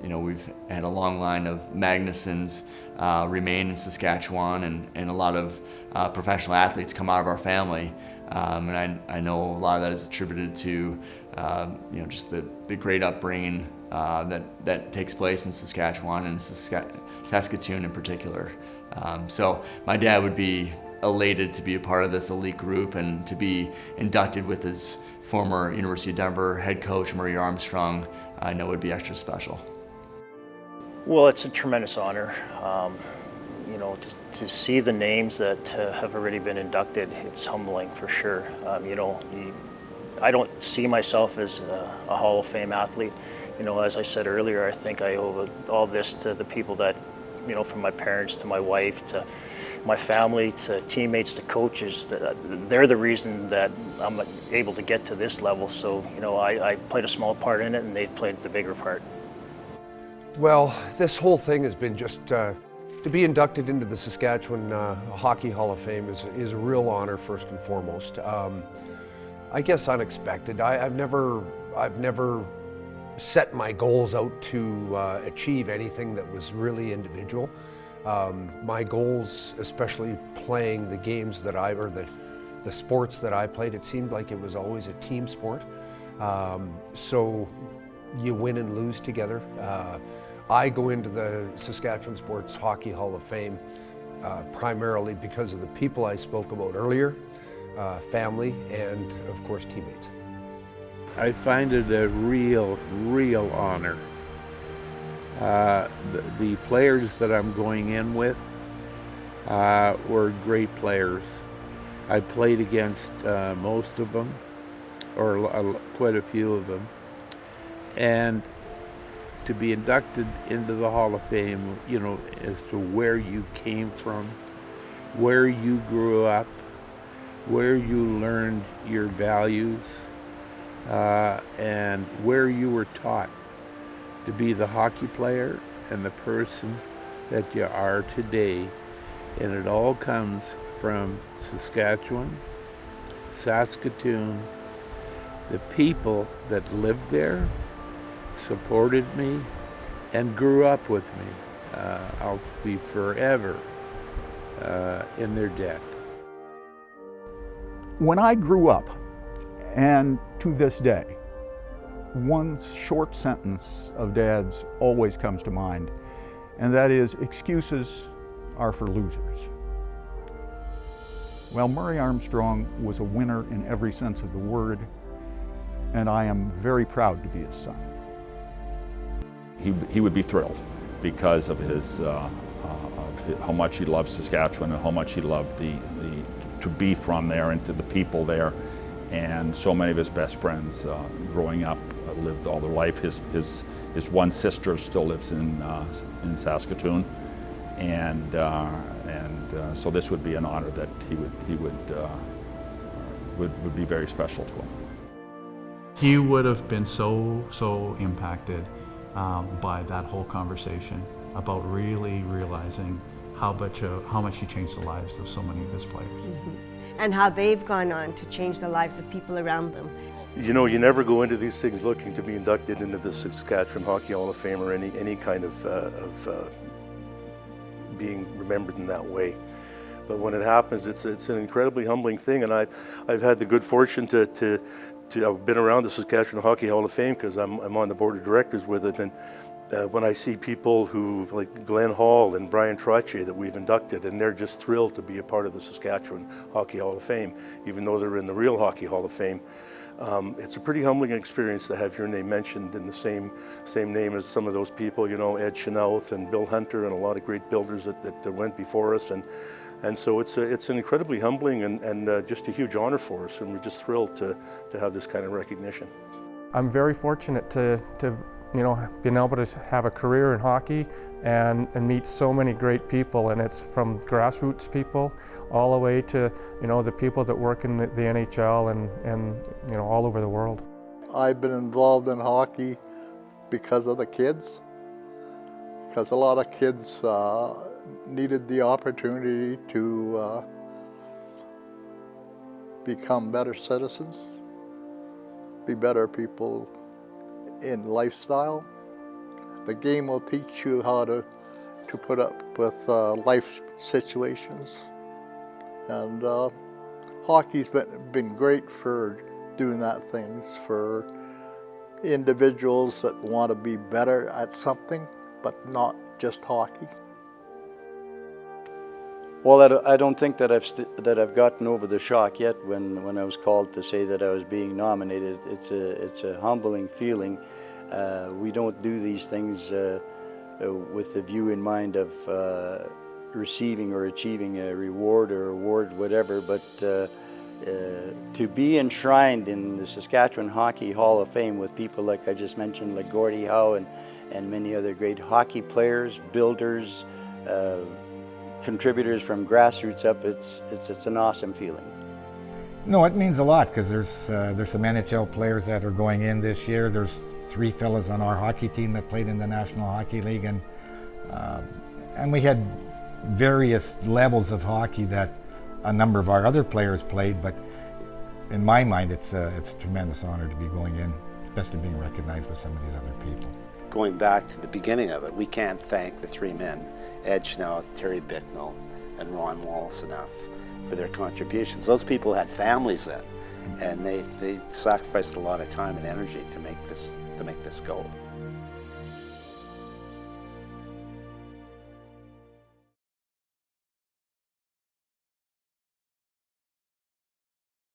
You know, we've had a long line of Magnusons remain in Saskatchewan, and a lot of professional athletes come out of our family. And I know a lot of that is attributed to, you know, just the great upbringing that takes place in Saskatchewan and Saskatoon in particular. So my dad would be elated to be a part of this elite group and to be inducted with his former University of Denver head coach, Murray Armstrong. I know would be extra special. Well, it's a tremendous honor. You know, just to see the names that have already been inducted, it's humbling for sure. You know, I don't see myself as a Hall of Fame athlete. You know, as I said earlier, I think I owe all this to the people that, you know, from my parents to my wife to my family to teammates to coaches. They're the reason that I'm able to get to this level. So, you know, I played a small part in it and they played the bigger part. Well, this whole thing has been just, to be inducted into the Saskatchewan Hockey Hall of Fame is a real honor first and foremost. I guess unexpected. I've never set my goals out to achieve anything that was really individual. My goals, especially playing the games that or the sports that I played, it seemed like it was always a team sport. So you win and lose together. I go into the Saskatchewan Sports Hockey Hall of Fame primarily because of the people I spoke about earlier, family, and of course teammates. I find it a real honor. The players that I'm going in with were great players. I played against most of them, or quite a few of them. And to be inducted into the Hall of Fame, you know, as to where you came from, where you grew up, where you learned your values, and where you were taught to be the hockey player and the person that you are today. And it all comes from Saskatchewan, Saskatoon, the people that lived there, supported me, and grew up with me. I'll be forever in their debt. When I grew up, and to this day, one short sentence of Dad's always comes to mind, and that is, excuses are for losers. Well, Murray Armstrong was a winner in every sense of the word, and I am very proud to be his son. He would be thrilled because of how much he loved Saskatchewan and how much he loved to be from there and to the people there. And so many of his best friends growing up lived all their life. His one sister still lives in Saskatoon, and so this would be an honor that he would be very special to him. He would have been so impacted by that whole conversation about really realizing how much he changed the lives of so many of his players. Mm-hmm. And how they've gone on to change the lives of people around them. You know, you never go into these things looking to be inducted into the Saskatchewan Hockey Hall of Fame or any kind of being remembered in that way. But when it happens, it's an incredibly humbling thing, and I've had the good fortune to I've been around the Saskatchewan Hockey Hall of Fame because I'm on the board of directors with it, and when I see people who, like Glenn Hall and Brian Trottier, that we've inducted, and they're just thrilled to be a part of the Saskatchewan Hockey Hall of Fame, even though they're in the real Hockey Hall of Fame. It's a pretty humbling experience to have your name mentioned in the same name as some of those people, you know, Ed Chenoweth and Bill Hunter and a lot of great builders that went before us. And so it's an incredibly humbling and just a huge honor for us, and we're just thrilled to have this kind of recognition. I'm very fortunate to you know, been able to have a career in hockey and meet so many great people, and it's from grassroots people all the way to, you know, the people that work in the NHL and you know, all over the world. I've been involved in hockey because of the kids, because a lot of kids needed the opportunity to become better citizens, be better people in lifestyle, The game will teach you how to put up with life situations. And hockey's been great for doing that things for individuals that want to be better at something, but not just hockey. Well, I don't think that I've gotten over the shock yet when I was called to say that I was being nominated. It's a humbling feeling. We don't do these things with the view in mind of receiving or achieving a reward or award, whatever, but to be enshrined in the Saskatchewan Hockey Hall of Fame with people like I just mentioned, like Gordie Howe and many other great hockey players, builders, contributors from Grassroots up, it's an awesome feeling. No, it means a lot because there's some NHL players that are going in this year. There's 3 fellas on our hockey team that played in the National Hockey League, and we had various levels of hockey that a number of our other players played. But in my mind, it's a tremendous honor to be going in, especially being recognized with some of these other people. Going back to the beginning of it, we can't thank the 3 men, Ed Schnauth, Terry Bicknell, and Ron Wallace enough for their contributions. Those people had families then, and they sacrificed a lot of time and energy to make this go.